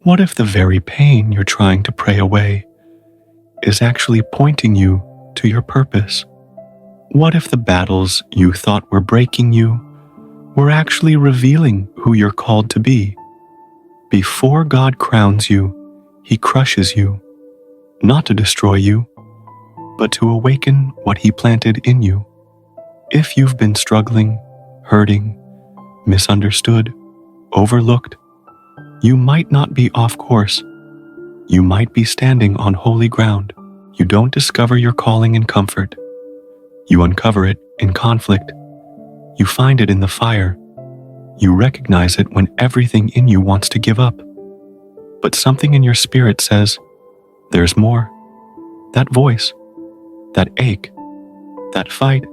What if the very pain you're trying to pray away is actually pointing you to your purpose? What if the battles you thought were breaking you were actually revealing who you're called to be? Before God crowns you, He crushes you, not to destroy you, but to awaken what He planted in you. If you've been struggling, hurting, misunderstood, overlooked, you might not be off course. You might be standing on holy ground. You don't discover your calling in comfort. You uncover it in conflict. You find it in the fire. You recognize it when everything in you wants to give up. But something in your spirit says, there's more. That voice, that ache, that fight,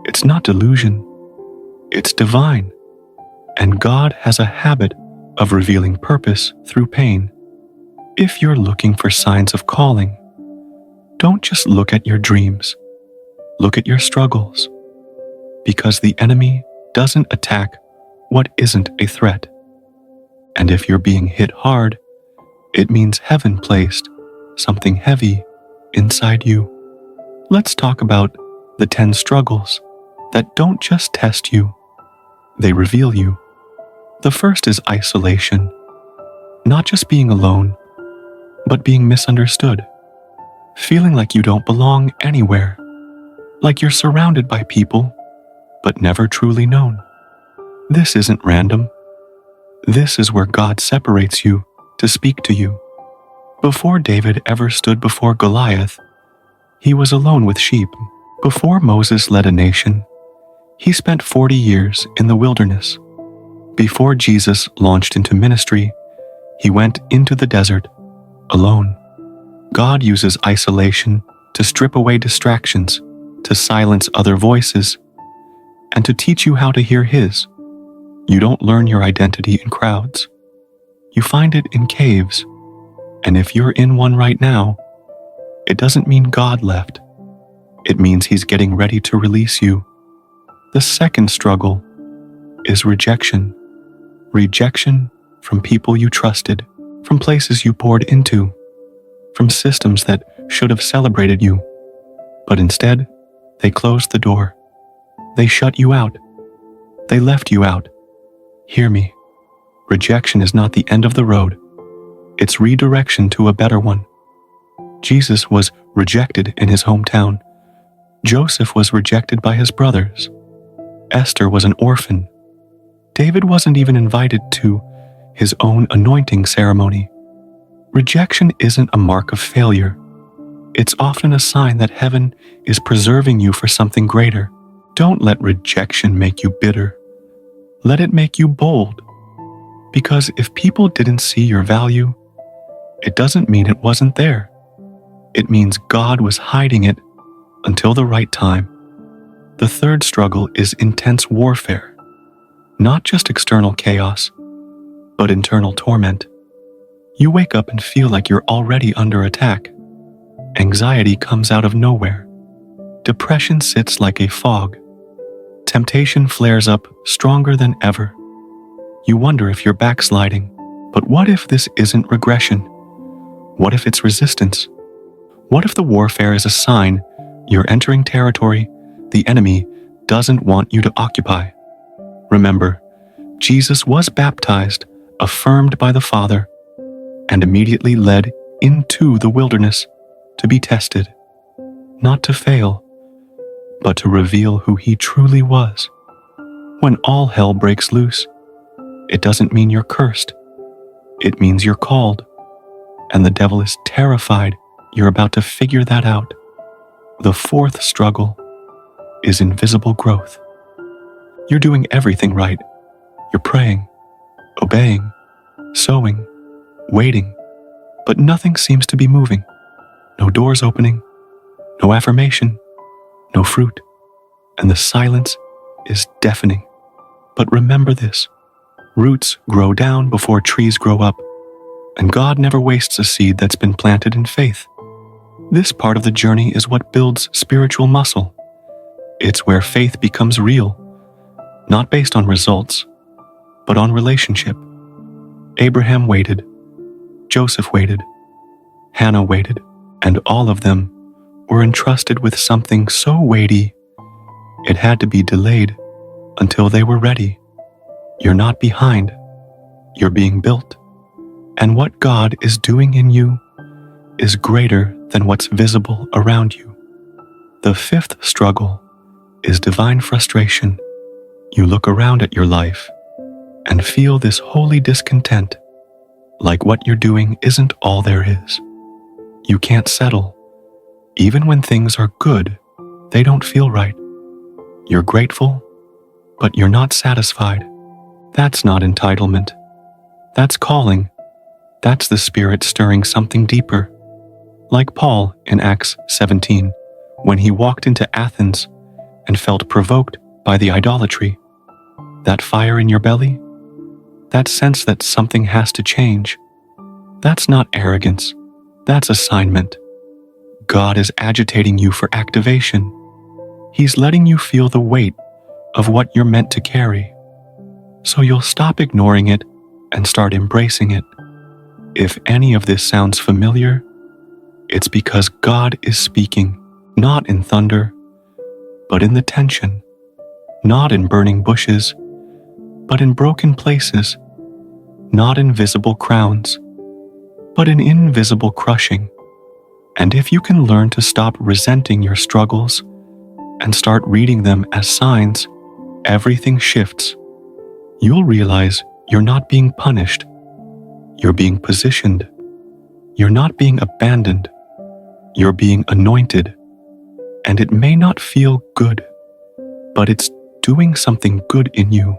it's not delusion. It's divine. And God has a habit of revealing purpose through pain. If you're looking for signs of calling, don't just look at your dreams. Look at your struggles. Because the enemy doesn't attack what isn't a threat. And if you're being hit hard, it means heaven placed something heavy inside you. Let's talk about the 10 struggles that don't just test you, they reveal you. The first is isolation. Not just being alone, but being misunderstood. Feeling like you don't belong anywhere. Like you're surrounded by people, but never truly known. This isn't random. This is where God separates you to speak to you. Before David ever stood before Goliath, he was alone with sheep. Before Moses led a nation, he spent 40 years in the wilderness. Before Jesus launched into ministry, he went into the desert alone. God uses isolation to strip away distractions, to silence other voices, and to teach you how to hear His. You don't learn your identity in crowds. You find it in caves. And if you're in one right now, it doesn't mean God left. It means He's getting ready to release you. The second struggle is rejection. Rejection from people you trusted, from places you poured into, from systems that should have celebrated you. But instead, they closed the door. They shut you out. They left you out. Hear me. Rejection is not the end of the road. It's redirection to a better one. Jesus was rejected in his hometown. Joseph was rejected by his brothers. Esther was an orphan. David wasn't even invited to his own anointing ceremony. Rejection isn't a mark of failure. It's often a sign that heaven is preserving you for something greater. Don't let rejection make you bitter. Let it make you bold. Because if people didn't see your value, it doesn't mean it wasn't there. It means God was hiding it until the right time. The third struggle is intense warfare. Not just external chaos, but internal torment. You wake up and feel like you're already under attack. Anxiety comes out of nowhere. Depression sits like a fog. Temptation flares up stronger than ever. You wonder if you're backsliding. But what if this isn't regression? What if it's resistance? What if the warfare is a sign you're entering territory the enemy doesn't want you to occupy? Remember, Jesus was baptized, affirmed by the Father, and immediately led into the wilderness to be tested, not to fail, but to reveal who He truly was. When all hell breaks loose, it doesn't mean you're cursed. It means you're called, and the devil is terrified you're about to figure that out. The fourth struggle is invisible growth. You're doing everything right. You're praying, obeying, sowing, waiting, but nothing seems to be moving. No doors opening, no affirmation, no fruit, and the silence is deafening. But remember this, roots grow down before trees grow up, and God never wastes a seed that's been planted in faith. This part of the journey is what builds spiritual muscle. It's where faith becomes real, not based on results, but on relationship. Abraham waited, Joseph waited, Hannah waited, and all of them were entrusted with something so weighty it had to be delayed until they were ready. You're not behind, you're being built, and what God is doing in you is greater than what's visible around you. The fifth struggle is divine frustration. You look around at your life and feel this holy discontent, like what you're doing isn't all there is. You can't settle. Even when things are good, they don't feel right. You're grateful, but you're not satisfied. That's not entitlement. That's calling. That's the Spirit stirring something deeper. Like Paul in Acts 17, when he walked into Athens and felt provoked by the idolatry. That fire in your belly, that sense that something has to change, that's not arrogance, that's assignment. God is agitating you for activation. He's letting you feel the weight of what you're meant to carry. So you'll stop ignoring it and start embracing it. If any of this sounds familiar, it's because God is speaking, not in thunder, but in the tension, not in burning bushes, but in broken places, not in visible crowns, but in invisible crushing. And if you can learn to stop resenting your struggles and start reading them as signs, everything shifts. You'll realize you're not being punished. You're being positioned. You're not being abandoned. You're being anointed. And it may not feel good, but it's doing something good in you.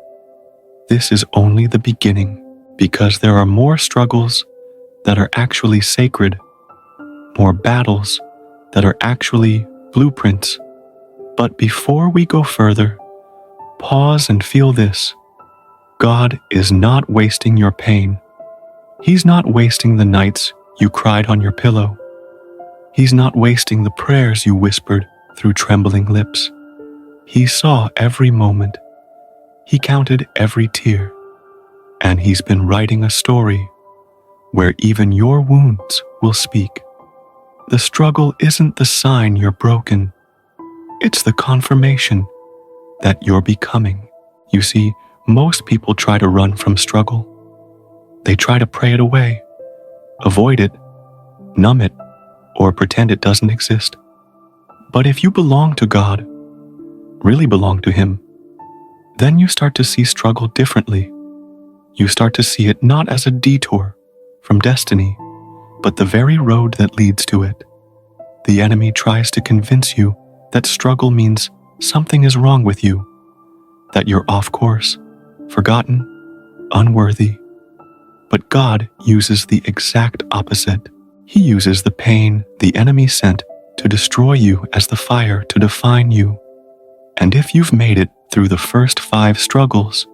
This is only the beginning, because there are more struggles that are actually sacred, more battles that are actually blueprints. But before we go further, pause and feel this. God is not wasting your pain. He's not wasting the nights you cried on your pillow. He's not wasting the prayers you whispered through trembling lips. He saw every moment. He counted every tear. And He's been writing a story where even your wounds will speak. The struggle isn't the sign you're broken. It's the confirmation that you're becoming. You see, most people try to run from struggle. They try to pray it away, avoid it, numb it, or pretend it doesn't exist. But if you belong to God, really belong to Him, then you start to see struggle differently. You start to see it not as a detour from destiny, but the very road that leads to it. The enemy tries to convince you that struggle means something is wrong with you, that you're off course, forgotten, unworthy. But God uses the exact opposite. He uses the pain the enemy sent to destroy you as the fire to define you. And if you've made it through the first 5 struggles,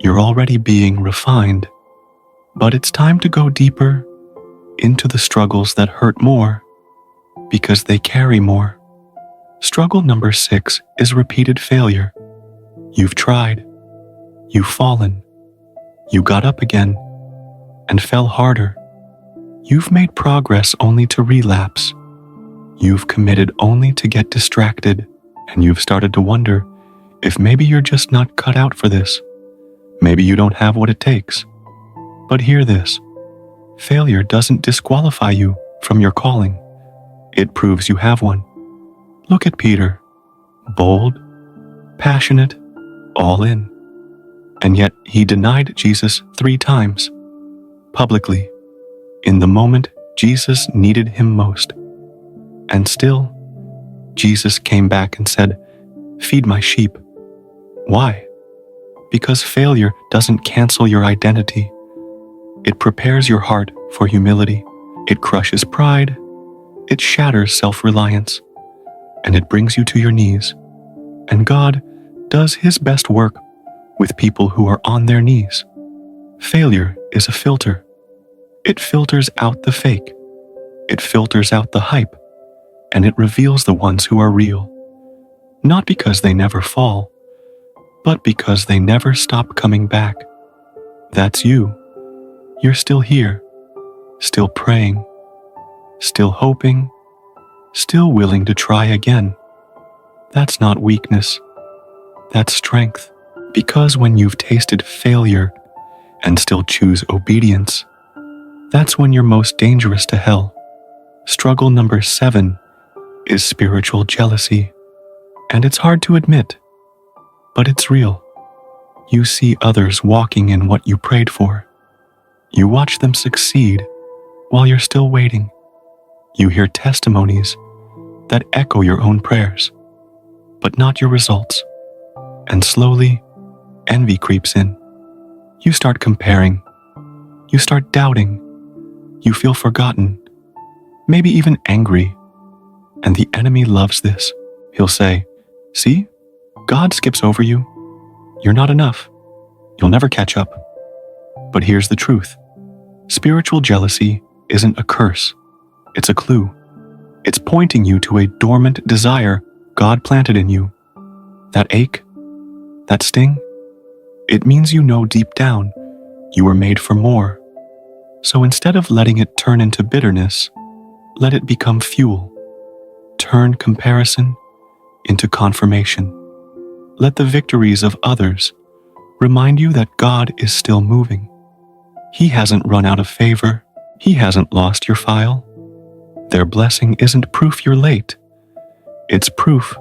you're already being refined. But it's time to go deeper into the struggles that hurt more, because they carry more. Struggle number 6 is repeated failure. You've tried, you've fallen, you got up again, and fell harder. You've made progress only to relapse. You've committed only to get distracted, and you've started to wonder if maybe you're just not cut out for this. Maybe you don't have what it takes. But hear this. Failure doesn't disqualify you from your calling. It proves you have one. Look at Peter. Bold, passionate, all in. And yet he denied Jesus 3 times. Publicly. In the moment Jesus needed him most. And still, Jesus came back and said, "Feed my sheep." Why? Because failure doesn't cancel your identity. It prepares your heart for humility. It crushes pride. It shatters self-reliance. And it brings you to your knees. And God does His best work with people who are on their knees. Failure is a filter. It filters out the fake. It filters out the hype. And it reveals the ones who are real. Not because they never fall, but because they never stop coming back. That's you. You're still here, still praying, still hoping, still willing to try again. That's not weakness, that's strength. Because when you've tasted failure and still choose obedience, that's when you're most dangerous to hell. Struggle number 7 is spiritual jealousy. And it's hard to admit, but it's real. You see others walking in what you prayed for. You watch them succeed while you're still waiting. You hear testimonies that echo your own prayers, but not your results. And slowly, envy creeps in. You start comparing. You start doubting. You feel forgotten, maybe even angry. And the enemy loves this. He'll say, "See, God skips over you. You're not enough. You'll never catch up." But here's the truth. Spiritual jealousy isn't a curse. It's a clue. It's pointing you to a dormant desire God planted in you. That ache, that sting, it means you know deep down you were made for more. So instead of letting it turn into bitterness, let it become fuel. Turn comparison into confirmation. Let the victories of others remind you that God is still moving. He hasn't run out of favor. He hasn't lost your file. Their blessing isn't proof you're late. It's proof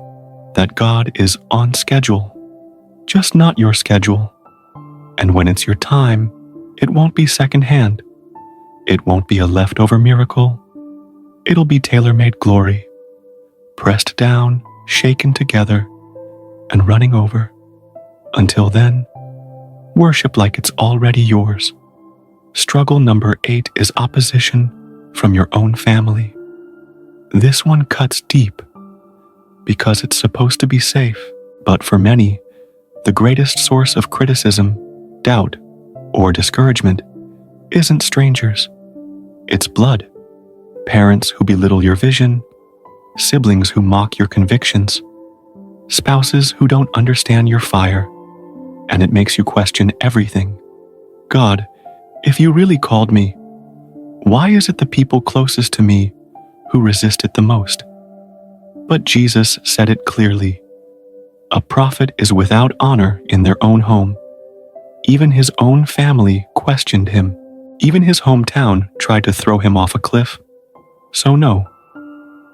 that God is on schedule, just not your schedule. And when it's your time, it won't be secondhand. It won't be a leftover miracle. It'll be tailor-made glory, pressed down, shaken together, and running over. Until then, worship like it's already yours. Struggle number 8 is opposition from your own family. This one cuts deep because it's supposed to be safe, but for many, the greatest source of criticism, doubt, or discouragement isn't strangers. It's blood. Parents who belittle your vision, siblings who mock your convictions, spouses who don't understand your fire, and it makes you question everything. God, if you really called me, why is it the people closest to me who resist it the most? But Jesus said it clearly. A prophet is without honor in their own home. Even his own family questioned him. Even his hometown tried to throw him off a cliff. So no,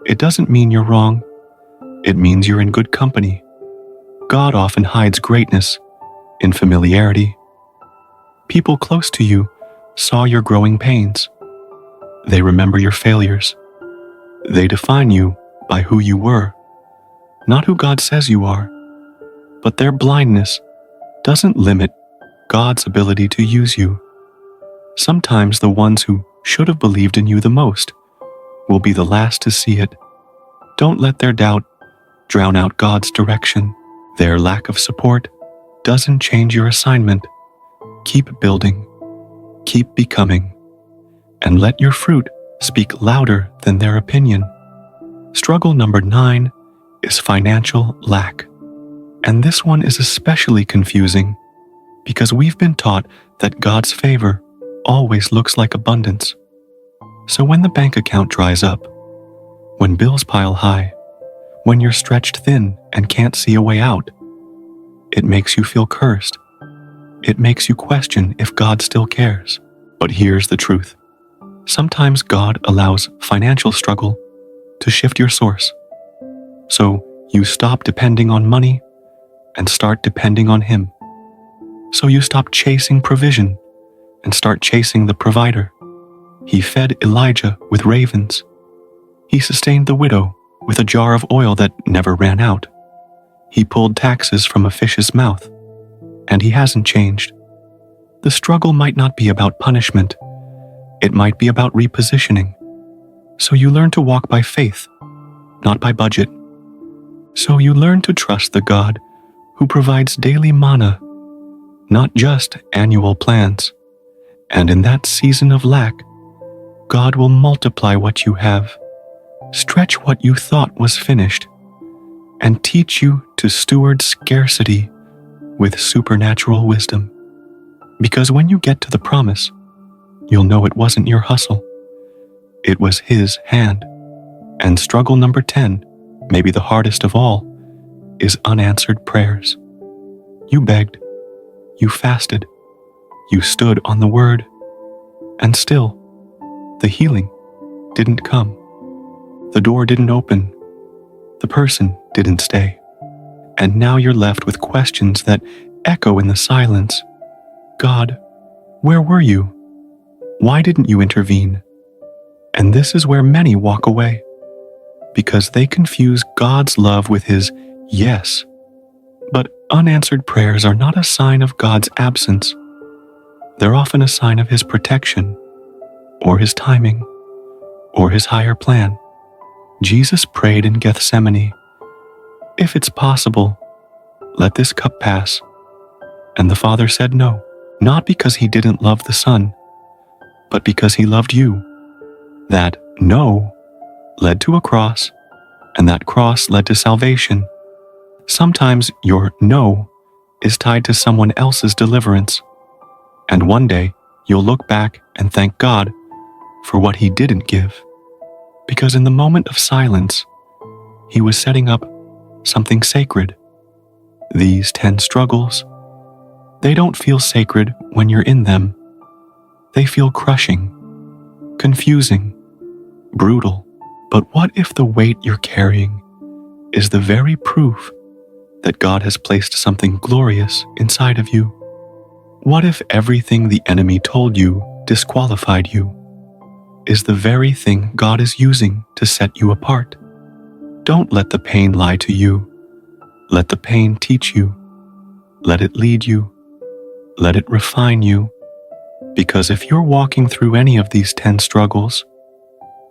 it doesn't mean you're wrong. It means you're in good company. God often hides greatness in familiarity. People close to you saw your growing pains. They remember your failures. They define you by who you were, not who God says you are. But their blindness doesn't limit God's ability to use you. Sometimes the ones who should have believed in you the most will be the last to see it. Don't let their doubt drown out God's direction. Their lack of support doesn't change your assignment. Keep building, keep becoming, and let your fruit speak louder than their opinion. Struggle number 9 is financial lack. And this one is especially confusing because we've been taught that God's favor always looks like abundance. So when the bank account dries up, when bills pile high, when you're stretched thin and can't see a way out, it makes you feel cursed. It makes you question if God still cares. But here's the truth. Sometimes God allows financial struggle to shift your source. So you stop depending on money and start depending on Him. So you stop chasing provision and start chasing the provider. He fed Elijah with ravens. He sustained the widow with a jar of oil that never ran out. He pulled taxes from a fish's mouth, and He hasn't changed. The struggle might not be about punishment. It might be about repositioning. So you learn to walk by faith, not by budget. So you learn to trust the God who provides daily manna, not just annual plans. And in that season of lack, God will multiply what you have, stretch what you thought was finished, and teach you to steward scarcity with supernatural wisdom. Because when you get to the promise, you'll know it wasn't your hustle, It was His hand. And struggle number 10, maybe the hardest of all, is unanswered prayers. You begged, you fasted, you stood on the word, and still, the healing didn't come. The door didn't open. The person didn't stay. And now you're left with questions that echo in the silence. God, where were you? Why didn't you intervene? And this is where many walk away, because they confuse God's love with His yes. But unanswered prayers are not a sign of God's absence. They're often a sign of His protection, or His timing, or His higher plan. Jesus prayed in Gethsemane, "If it's possible, let this cup pass." And the Father said no, not because He didn't love the Son, but because He loved you. That no led to a cross, and that cross led to salvation. Sometimes your no is tied to someone else's deliverance, and one day you'll look back and thank God for what He didn't give, because in the moment of silence, He was setting up something sacred. These 10 struggles, they don't feel sacred when you're in them. They feel crushing, confusing, brutal. But what if the weight you're carrying is the very proof that God has placed something glorious inside of you? What if everything the enemy told you disqualified you is the very thing God is using to set you apart? Don't let the pain lie to you. Let the pain teach you. Let it lead you. Let it refine you. Because if you're walking through any of these 10 struggles,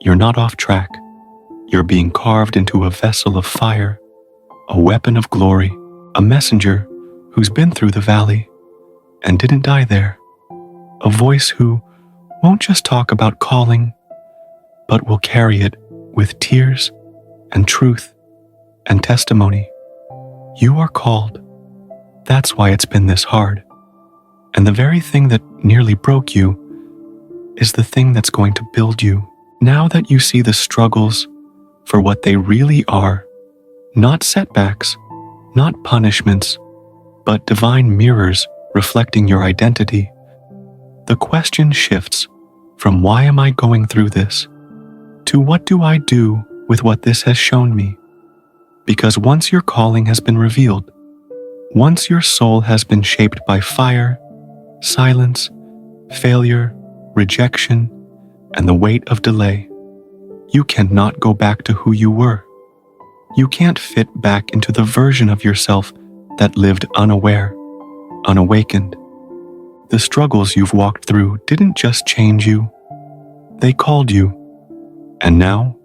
you're not off track. You're being carved into a vessel of fire, a weapon of glory, a messenger who's been through the valley and didn't die there, a voice who won't just talk about calling, but will carry it with tears and truth and testimony. You are called. That's why it's been this hard. And the very thing that nearly broke you is the thing that's going to build you. Now that you see the struggles for what they really are, not setbacks, not punishments, but divine mirrors reflecting your identity, the question shifts from why am I going through this to what do I do with what this has shown me? Because once your calling has been revealed, once your soul has been shaped by fire, silence, failure, rejection, and the weight of delay, you cannot go back to who you were. You can't fit back into the version of yourself that lived unaware, unawakened. The struggles you've walked through didn't just change you, they called you. And now,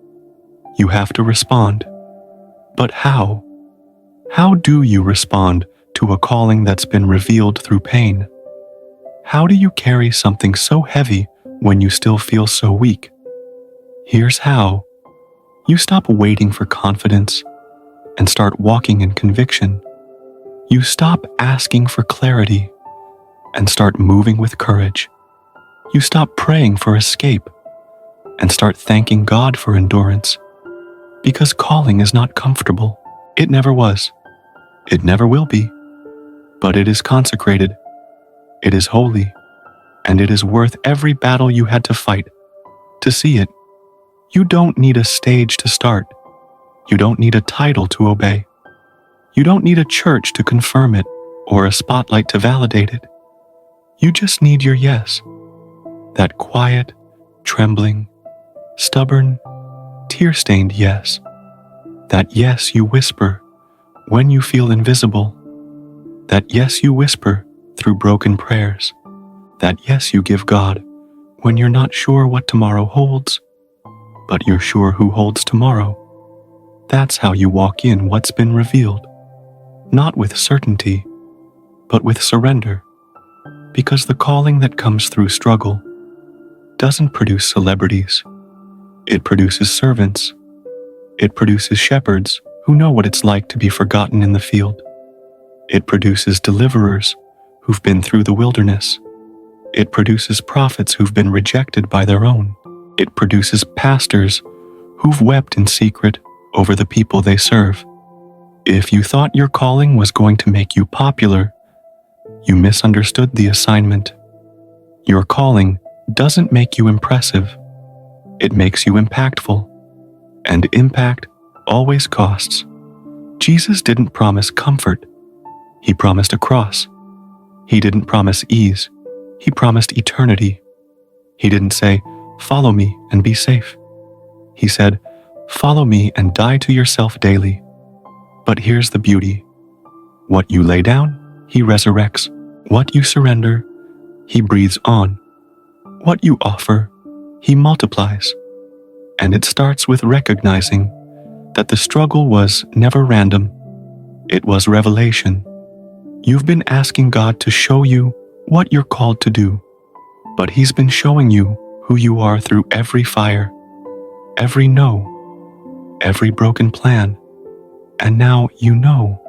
you have to respond. But how? How do you respond to a calling that's been revealed through pain? How do you carry something so heavy when you still feel so weak? Here's how. You stop waiting for confidence and start walking in conviction. You stop asking for clarity and start moving with courage. You stop praying for escape and start thanking God for endurance. Because calling is not comfortable. It never was. It never will be. But it is consecrated. It is holy. And it is worth every battle you had to fight to see it. You don't need a stage to start. You don't need a title to obey. You don't need a church to confirm it or a spotlight to validate it. You just need your yes. That quiet, trembling, stubborn, tear-stained yes. That yes you whisper when you feel invisible. That yes you whisper through broken prayers. That yes you give God when you're not sure what tomorrow holds, but you're sure who holds tomorrow. That's how you walk in what's been revealed. Not with certainty, but with surrender. Because the calling that comes through struggle doesn't produce celebrities. It produces servants. It produces shepherds who know what it's like to be forgotten in the field. It produces deliverers who've been through the wilderness. It produces prophets who've been rejected by their own. It produces pastors who've wept in secret over the people they serve. If you thought your calling was going to make you popular, you misunderstood the assignment. Your calling doesn't make you impressive. It makes you impactful. And impact always costs. Jesus didn't promise comfort. He promised a cross. He didn't promise ease. He promised eternity. He didn't say, "Follow me and be safe." He said, "Follow me and die to yourself daily." But here's the beauty. What you lay down, He resurrects. What you surrender, He breathes on. What you offer, He multiplies. And it starts with recognizing that the struggle was never random. It was revelation. You've been asking God to show you what you're called to do, but He's been showing you who you are through every fire, every no, every broken plan. And now you know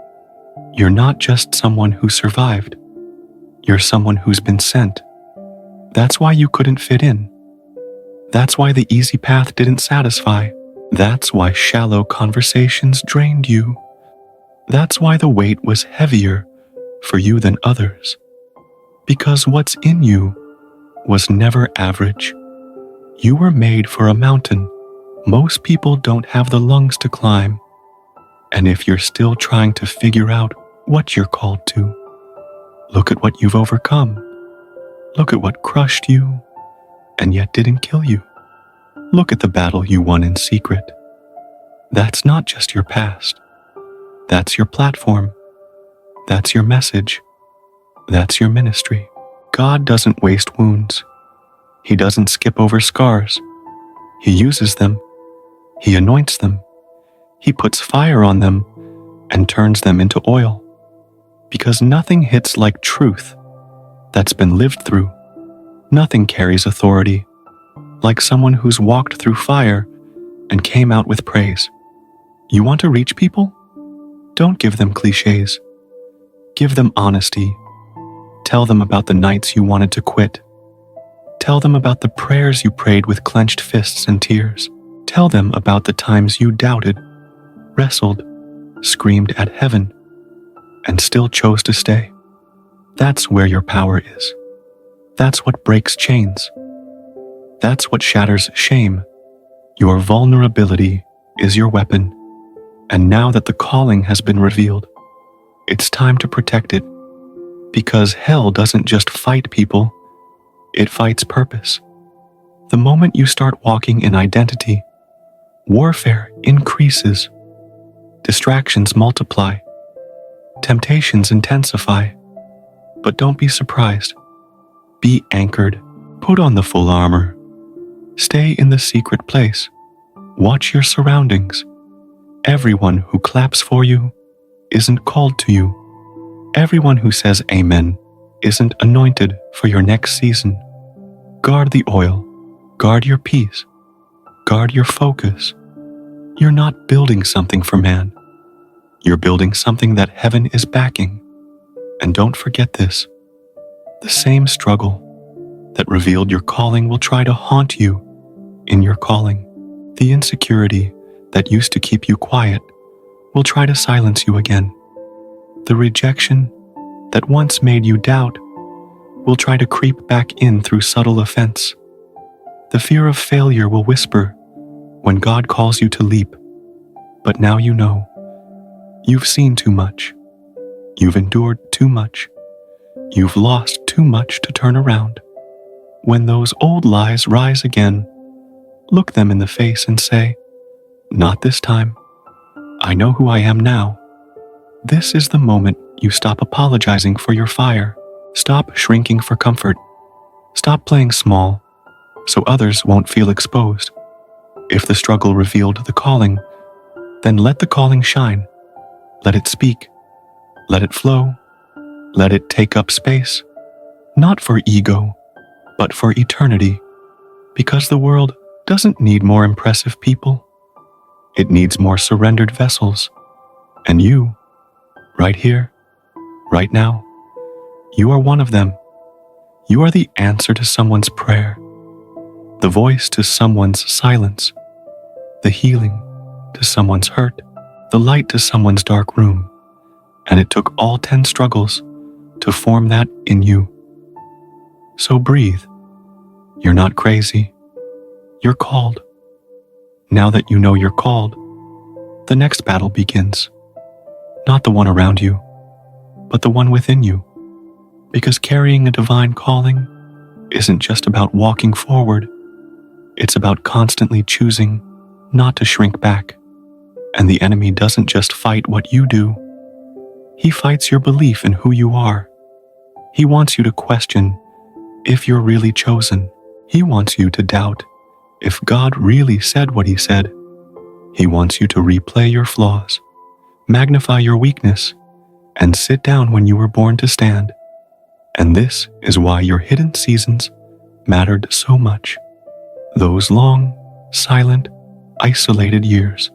you're not just someone who survived. You're someone who's been sent. That's why you couldn't fit in. That's why the easy path didn't satisfy. That's why shallow conversations drained you. That's why the weight was heavier for you than others. Because what's in you was never average. You were made for a mountain. Most people don't have the lungs to climb. And if you're still trying to figure out what you're called to, look at what you've overcome. Look at what crushed you and yet didn't kill you. Look at the battle you won in secret. That's not just your past. That's your platform. That's your message. That's your ministry. God doesn't waste wounds. He doesn't skip over scars. He uses them. He anoints them. He puts fire on them and turns them into oil. Because nothing hits like truth that's been lived through. Nothing carries authority like someone who's walked through fire and came out with praise. You want to reach people? Don't give them cliches. Give them honesty. Tell them about the nights you wanted to quit. Tell them about the prayers you prayed with clenched fists and tears. Tell them about the times you doubted, wrestled, screamed at heaven, and still chose to stay. That's where your power is. That's what breaks chains. That's what shatters shame. Your vulnerability is your weapon. And now that the calling has been revealed, it's time to protect it. Because hell doesn't just fight people, it fights purpose. The moment you start walking in identity, warfare increases. Distractions multiply. Temptations intensify. But don't be surprised. Be anchored. Put on the full armor. Stay in the secret place. Watch your surroundings. Everyone who claps for you isn't called to you. Everyone who says amen isn't anointed for your next season. Guard the oil. Guard your peace. Guard your focus. You're not building something for man. You're building something that heaven is backing. And don't forget this. The same struggle that revealed your calling will try to haunt you in your calling. The insecurity that used to keep you quiet will try to silence you again. The rejection that once made you doubt will try to creep back in through subtle offense. The fear of failure will whisper when God calls you to leap. But now you know. You've seen too much. You've endured too much. You've lost too much to turn around. When those old lies rise again, look them in the face and say, "Not this time. I know who I am now." This is the moment you stop apologizing for your fire. Stop shrinking for comfort. Stop playing small so others won't feel exposed. If the struggle revealed the calling, then let the calling shine. Let it speak. Let it flow. Let it take up space. Not for ego, but for eternity. Because the world doesn't need more impressive people. It needs more surrendered vessels. And you, right here, right now, you are one of them. You are the answer to someone's prayer. the voice to someone's silence, the healing to someone's hurt, the light to someone's dark room. And it took all 10 struggles to form that in you. So breathe. You're not crazy. You're called. Now that you know you're called, the next battle begins. Not the one around you, but the one within you. Because carrying a divine calling isn't just about walking forward. It's about constantly choosing not to shrink back. And the enemy doesn't just fight what you do. He fights your belief in who you are. He wants you to question if you're really chosen. He wants you to doubt if God really said what he said. He wants you to replay your flaws, magnify your weakness, and sit down when you were born to stand. And this is why your hidden seasons mattered so much. Those long, silent, isolated years.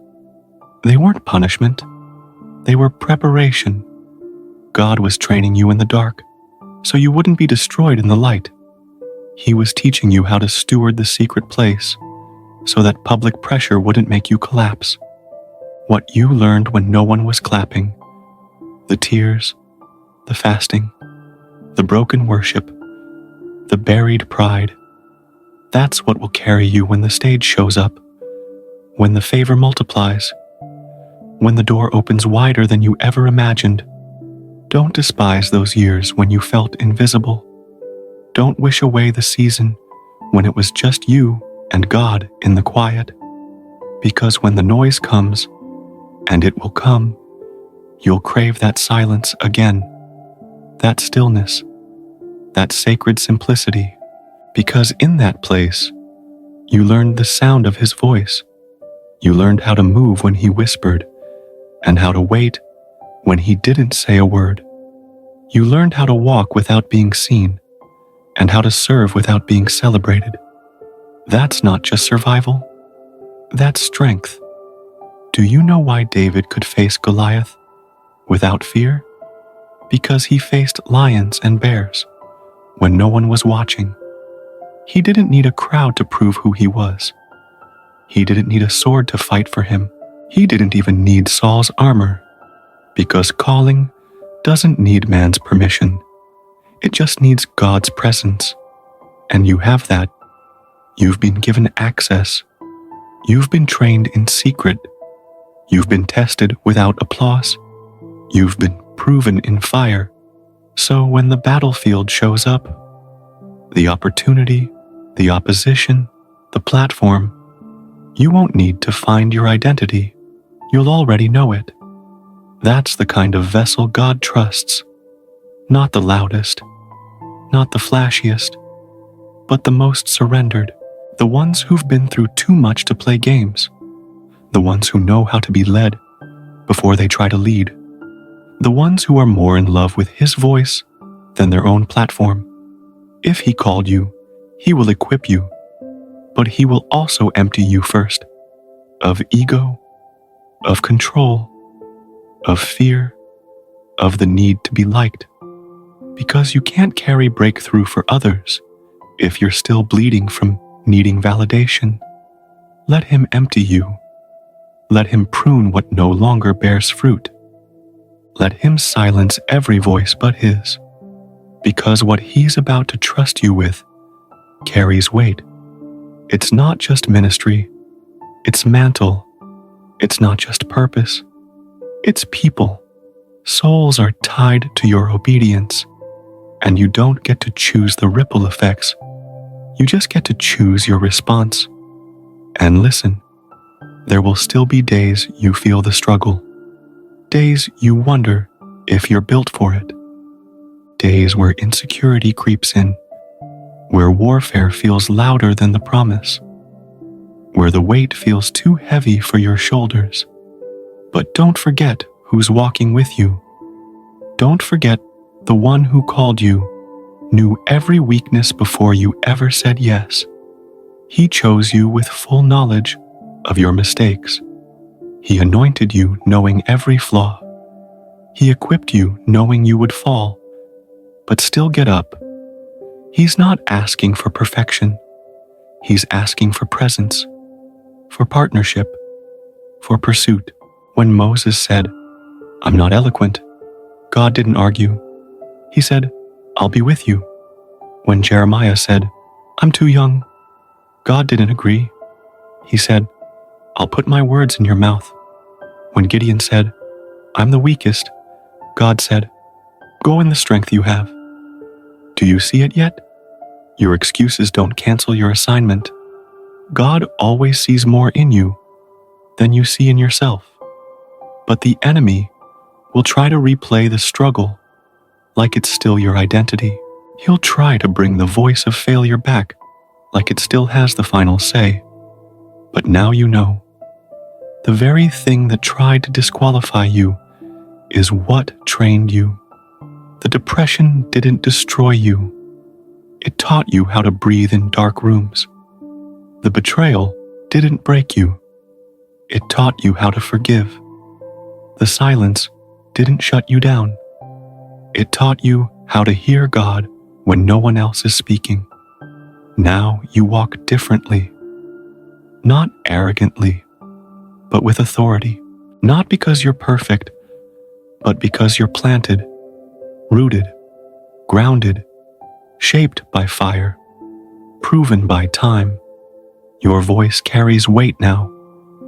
They weren't punishment. They were preparation. God was training you in the dark, so you wouldn't be destroyed in the light. He was teaching you how to steward the secret place, so that public pressure wouldn't make you collapse. What you learned when no one was clapping, the tears, the fasting, the broken worship, the buried pride, that's what will carry you when the stage shows up, when the favor multiplies, when the door opens wider than you ever imagined. Don't despise those years when you felt invisible. Don't wish away the season when it was just you and God in the quiet. Because when the noise comes, and it will come, you'll crave that silence again, that stillness, that sacred simplicity. Because in that place, you learned the sound of his voice. You learned how to move when he whispered, and how to wait when he didn't say a word. You learned how to walk without being seen, and how to serve without being celebrated. That's not just survival, that's strength. Do you know why David could face Goliath without fear? Because he faced lions and bears when no one was watching. He didn't need a crowd to prove who he was. He didn't need a sword to fight for him. He didn't even need Saul's armor, because calling doesn't need man's permission. It just needs God's presence. And you have that. You've been given access. You've been trained in secret. You've been tested without applause. You've been proven in fire. So when the battlefield shows up, the opportunity, the opposition, the platform, you won't need to find your identity. You'll already know it. That's the kind of vessel God trusts. Not the loudest, not the flashiest, but the most surrendered. The ones who've been through too much to play games. The ones who know how to be led before they try to lead. The ones who are more in love with his voice than their own platform. If he called you, he will equip you, but he will also empty you first of ego, of control, of fear, of the need to be liked. Because you can't carry breakthrough for others if you're still bleeding from needing validation. Let him empty you. Let him prune what no longer bears fruit. Let him silence every voice but his. Because what he's about to trust you with carries weight. It's not just ministry. It's mantle. It's not just purpose. It's people. Souls are tied to your obedience. And you don't get to choose the ripple effects. You just get to choose your response. And listen, there will still be days you feel the struggle. Days you wonder if you're built for it. Days where insecurity creeps in. Where warfare feels louder than the promise. Where the weight feels too heavy for your shoulders. But don't forget who's walking with you. Don't forget the one who called you, knew every weakness before you ever said yes. He chose you with full knowledge of your mistakes. He anointed you knowing every flaw. He equipped you knowing you would fall, but still get up. He's not asking for perfection. He's asking for presence, for partnership, for pursuit. When Moses said, "I'm not eloquent," God didn't argue. He said, "I'll be with you." When Jeremiah said, "I'm too young," God didn't agree. He said, "I'll put my words in your mouth." When Gideon said, "I'm the weakest," God said, "Go in the strength you have." Do you see it yet? Your excuses don't cancel your assignment. God always sees more in you than you see in yourself. But the enemy will try to replay the struggle like it's still your identity. He'll try to bring the voice of failure back like it still has the final say. But now you know. The very thing that tried to disqualify you is what trained you. The depression didn't destroy you. It taught you how to breathe in dark rooms. The betrayal didn't break you. It taught you how to forgive. The silence didn't shut you down. It taught you how to hear God when no one else is speaking. Now you walk differently. Not arrogantly, but with authority. Not because you're perfect, but because you're planted, rooted, grounded, shaped by fire, proven by time. Your voice carries weight now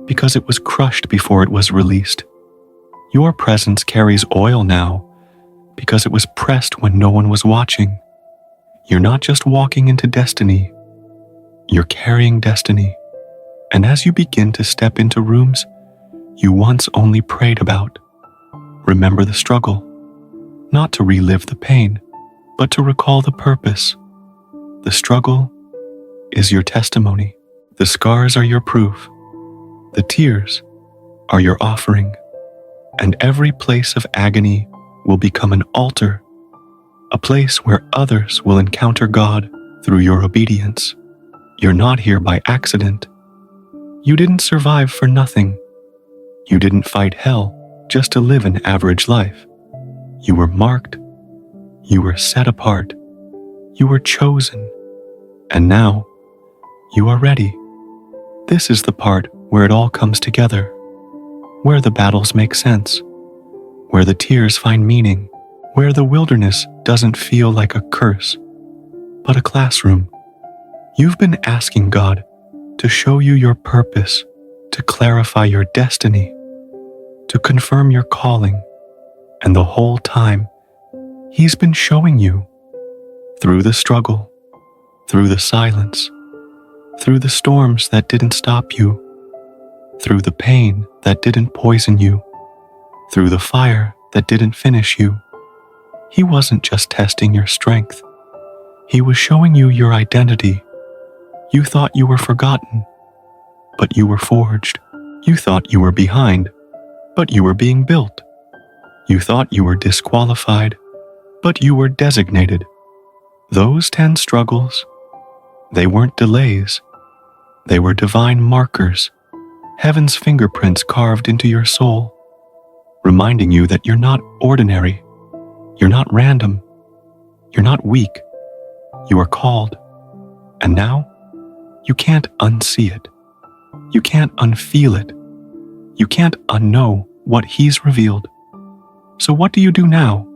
because it was crushed before it was released. Your presence carries oil now because it was pressed when no one was watching. You're not just walking into destiny, you're carrying destiny. And as you begin to step into rooms you once only prayed about, remember the struggle, not to relive the pain, but to recall the purpose. The struggle is your testimony. The scars are your proof. The tears are your offering. And every place of agony will become an altar, a place where others will encounter God through your obedience. You're not here by accident. You didn't survive for nothing. You didn't fight hell just to live an average life. You were marked. You were set apart. You were chosen. And now, you are ready. This is the part where it all comes together, where the battles make sense, where the tears find meaning, where the wilderness doesn't feel like a curse, but a classroom. You've been asking God to show you your purpose, to clarify your destiny, to confirm your calling, and the whole time, He's been showing you through the struggle, through the silence, through the storms that didn't stop you, through the pain that didn't poison you, through the fire that didn't finish you. He wasn't just testing your strength. He was showing you your identity. You thought you were forgotten, but you were forged. You thought you were behind, but you were being built. You thought you were disqualified, but you were designated. Those 10 struggles, they weren't delays. They were divine markers, heaven's fingerprints carved into your soul, reminding you that you're not ordinary, you're not random, you're not weak, you are called. And now, you can't unsee it. You can't unfeel it. You can't unknow what He's revealed. So what do you do now?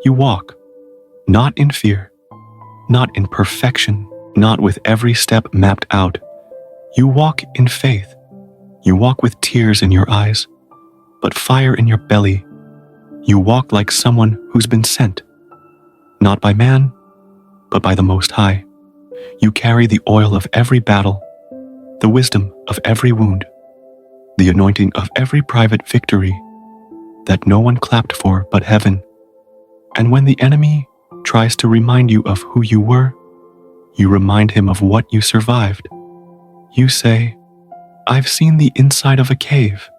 You walk, not in fear, not in perfection, not with every step mapped out. You walk in faith. You walk with tears in your eyes, but fire in your belly. You walk like someone who's been sent, not by man, but by the Most High. You carry the oil of every battle, the wisdom of every wound, the anointing of every private victory that no one clapped for but heaven. And when the enemy tries to remind you of who you were, you remind him of what you survived. You say, "I've seen the inside of a cave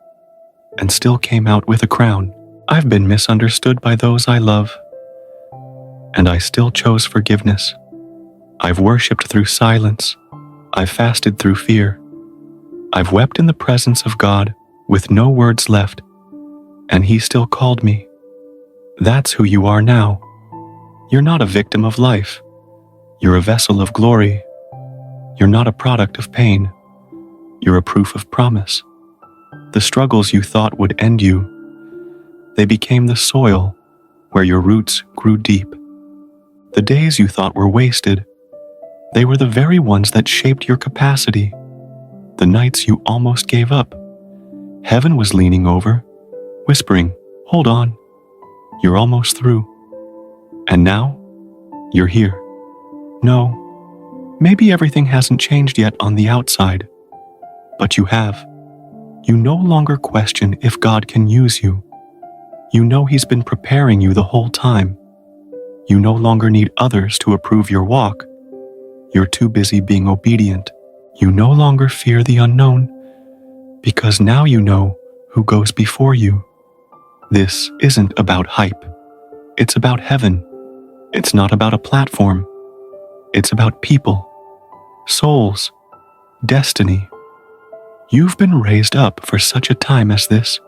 and still came out with a crown. I've been misunderstood by those I love, and I still chose forgiveness. I've worshipped through silence. I've fasted through fear. I've wept in the presence of God with no words left, and He still called me." That's who you are now. You're not a victim of life. You're a vessel of glory. You're not a product of pain. You're a proof of promise. The struggles you thought would end you, they became the soil where your roots grew deep. The days you thought were wasted, they were the very ones that shaped your capacity. The nights you almost gave up, heaven was leaning over, whispering, "Hold on, you're almost through." And now, you're here. No, maybe everything hasn't changed yet on the outside, but you have. You no longer question if God can use you. You know He's been preparing you the whole time. You no longer need others to approve your walk. You're too busy being obedient. You no longer fear the unknown, because now you know who goes before you. This isn't about hype. It's about heaven. It's not about a platform. It's about people, souls, destiny. You've been raised up for such a time as this,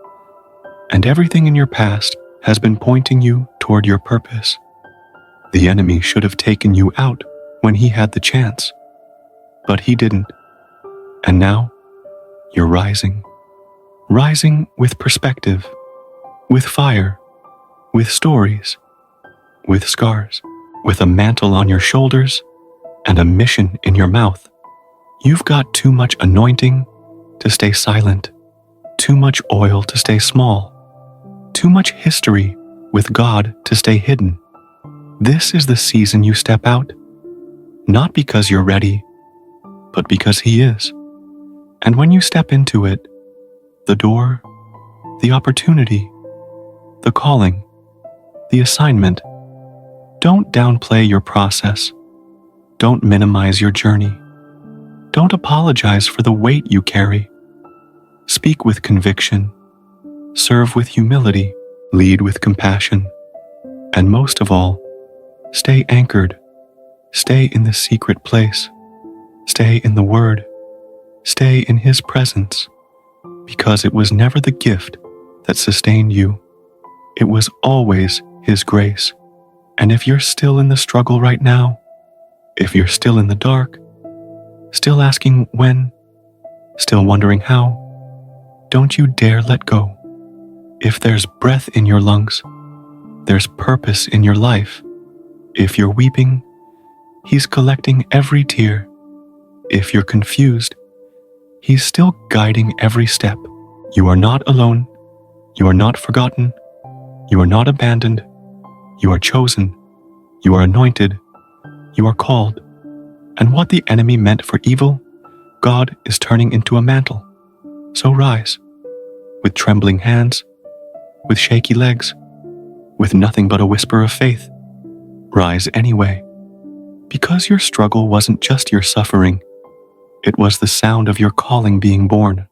and everything in your past has been pointing you toward your purpose. The enemy should have taken you out when he had the chance, but he didn't. And now, you're rising. Rising with perspective, with fire, with stories, with scars, with a mantle on your shoulders and a mission in your mouth. You've got too much anointing to stay silent, too much oil to stay small, too much history with God to stay hidden. This is the season you step out, not because you're ready, but because He is. And when you step into it, the door, the opportunity, the calling, the assignment, don't downplay your process. Don't minimize your journey. Don't apologize for the weight you carry. Speak with conviction. Serve with humility. Lead with compassion. And most of all, stay anchored. Stay in the secret place. Stay in the Word. Stay in His presence. Because it was never the gift that sustained you. It was always His grace. And if you're still in the struggle right now, if you're still in the dark, still asking when, still wondering how, don't you dare let go. If there's breath in your lungs, there's purpose in your life. If you're weeping, He's collecting every tear. If you're confused, He's still guiding every step. You are not alone. You are not forgotten. You are not abandoned. You are chosen. You are anointed. You are called. And what the enemy meant for evil, God is turning into a mantle. So rise, with trembling hands, with shaky legs, with nothing but a whisper of faith. Rise anyway, because your struggle wasn't just your suffering, it was the sound of your calling being born.